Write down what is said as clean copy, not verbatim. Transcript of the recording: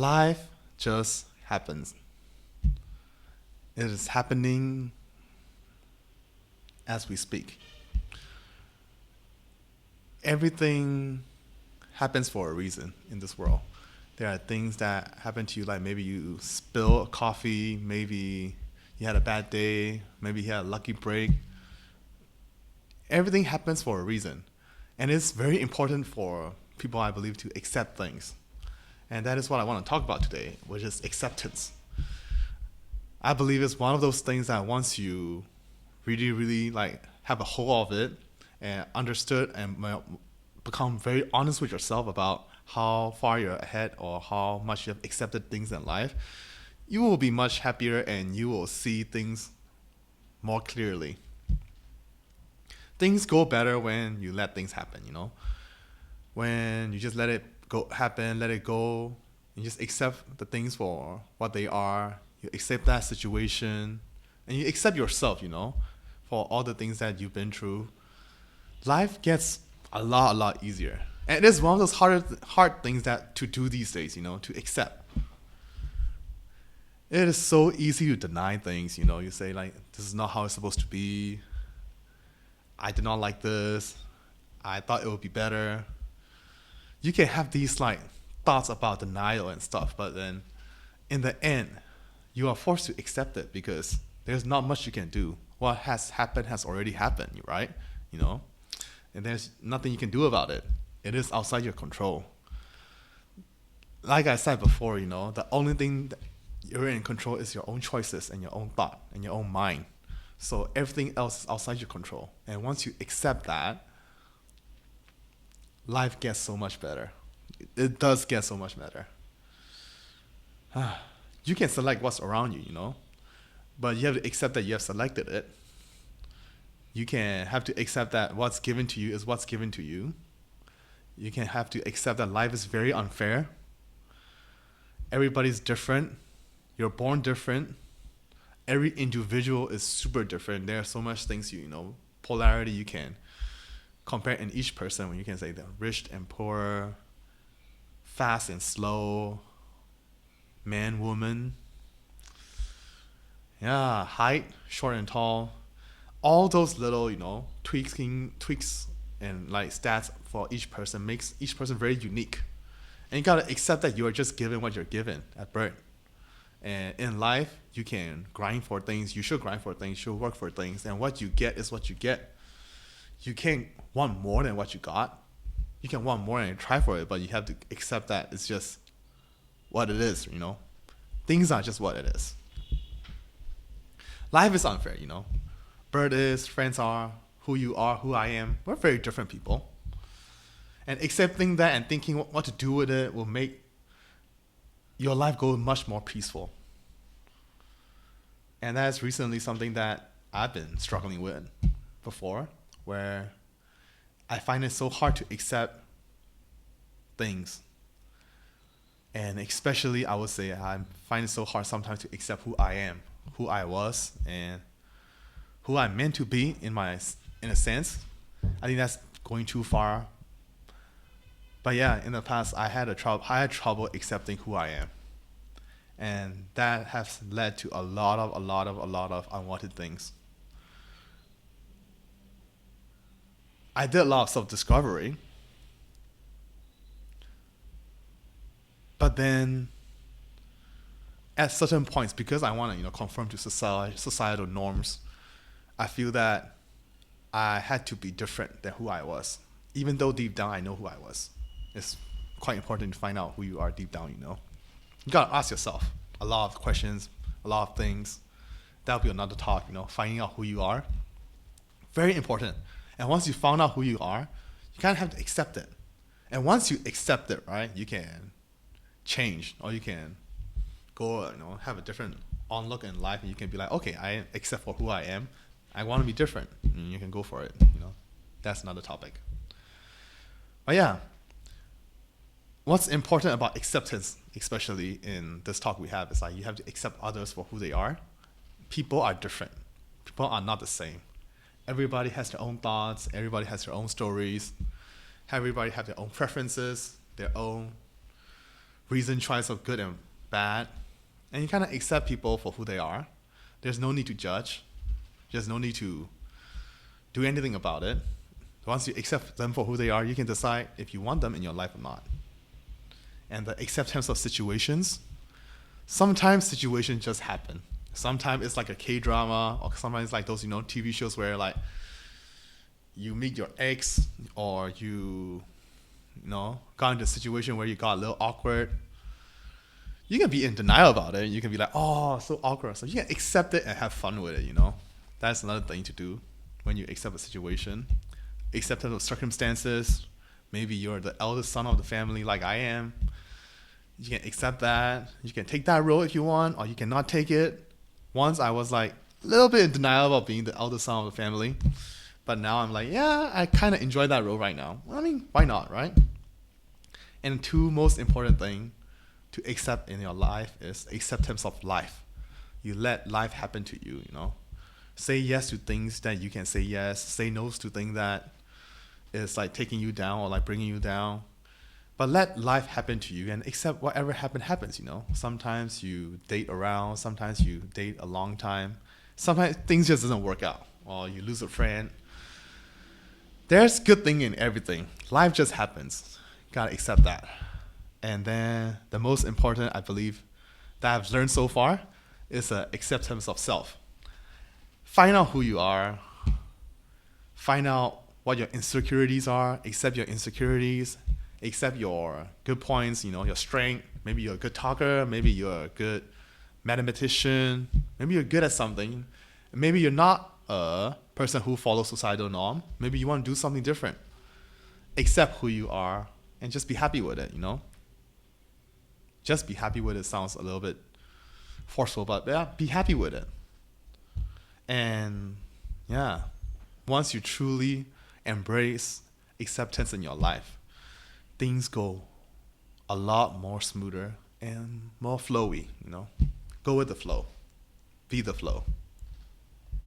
Life just happens. It is happening as we speak. Everything happens for a reason in this world. There are things that happen to you, like maybe you spill coffee, maybe you had a bad day, maybe you had a lucky break. Everything happens for a reason. And it's very important for people, I believe, to accept things. And that is what I want to talk about today, which is acceptance. I believe it's one of those things that once you really, really like have a hold of it and understood and become very honest with yourself about how far you're ahead or how much you have accepted things in life, you will be much happier and you will see things more clearly. Things go better when you let things happen, you know? When you just let it go happen, let it go, you just accept the things for what they are, you accept that situation, and you accept yourself, you know, for all the things that you've been through. Life gets a lot easier. And it is one of those hard things that to do these days, you know, to accept. It is so easy to deny things, you know. You say like, this is not how it's supposed to be. I did not like this. I thought it would be better. You can have these like thoughts about denial and stuff, but then in the end, you are forced to accept it because there's not much you can do. What has happened has already happened, right? You know, and there's nothing you can do about it. It is outside your control. Like I said before, you know, the only thing that you're in control is your own choices and your own thought and your own mind. So everything else is outside your control. And once you accept that, life gets so much better. It does get so much better. You can select what's around you, you know, but you have to accept that you have selected it. You can have to accept that what's given to you is what's given to you. You can have to accept that life is very unfair. Everybody's different. You're born different. Every individual is super different. There are so much things you know, polarity you can compare in each person when you can say they're rich and poor, fast and slow, man, woman, yeah, height, short and tall. All those little, you know, tweaks and like stats for each person makes each person very unique. And you gotta accept that you are just given what you're given at birth. And in life, you can grind for things. You should grind for things. You should work for things. And what you get is what you get. You can't want more than what you got. You can want more and try for it, but you have to accept that it's just what it is, you know? Things are just what it is. Life is unfair, you know? Bird is, friends are, who you are, who I am. We're very different people. And accepting that and thinking what to do with it will make your life go much more peaceful. And that's recently something that I've been struggling with before, where I find it so hard to accept things. And especially, I would say, I find it so hard sometimes to accept who I am, who I was, and who I'm meant to be in a sense. I think that's going too far. But yeah, in the past, I had trouble accepting who I am. And that has led to a lot of unwanted things. I did a lot of self-discovery, but then at certain points, because I want to, you know, conform to societal norms, I feel that I had to be different than who I was, even though deep down I know who I was. It's quite important to find out who you are deep down. You know, you gotta ask yourself a lot of questions, a lot of things. That'll be another talk. You know, finding out who you are, very important. And once you found out who you are, you kind of have to accept it. And once you accept it, right, you can change, or you can go, you know, have a different onlook in life, and you can be like, okay, I accept for who I am. I want to be different. And you can go for it. You know, that's another topic. But yeah, what's important about acceptance, especially in this talk we have, is like you have to accept others for who they are. People are different. People are not the same. Everybody has their own thoughts. Everybody has their own stories. Everybody has their own preferences, their own reason twice of good and bad, and you kind of accept people for who they are. There's no need to judge. There's no need to do anything about it. Once you accept them for who they are, you can decide if you want them in your life or not. And the acceptance of situations, sometimes situations just happen. Sometimes it's like a K-drama, or sometimes it's like those, TV shows where like you meet your ex, or got into a situation where you got a little awkward. You can be in denial about it. You can be like, oh, so awkward. So you can accept it and have fun with it, That's another thing to do when you accept a situation. Acceptance of circumstances. Maybe you're the eldest son of the family like I am. You can accept that. You can take that role if you want, or you cannot take it. Once I was like a little bit in denial about being the eldest son of the family. But now I'm like, yeah, I kind of enjoy that role right now. Well, I mean, why not, right? And two most important thing to accept in your life is acceptance of life. You let life happen to you, Say yes to things that you can say yes. Say no to things that is like taking you down or like bringing you down. But let life happen to you and accept whatever happens, Sometimes you date around. Sometimes you date a long time. Sometimes things just doesn't work out, or you lose a friend. There's good thing in everything. Life just happens. Gotta accept that. And then the most important, I believe, that I've learned so far is acceptance of self. Find out who you are. Find out what your insecurities are. Accept your insecurities. Accept your good points, your strength. Maybe you're a good talker. Maybe you're a good mathematician. Maybe you're good at something. Maybe you're not a person who follows societal norm. Maybe you want to do something different. Accept who you are and just be happy with it, Just be happy with it sounds a little bit forceful, but yeah, be happy with it. And yeah, once you truly embrace acceptance in your life, things go a lot more smoother and more flowy, Go with the flow. Be the flow.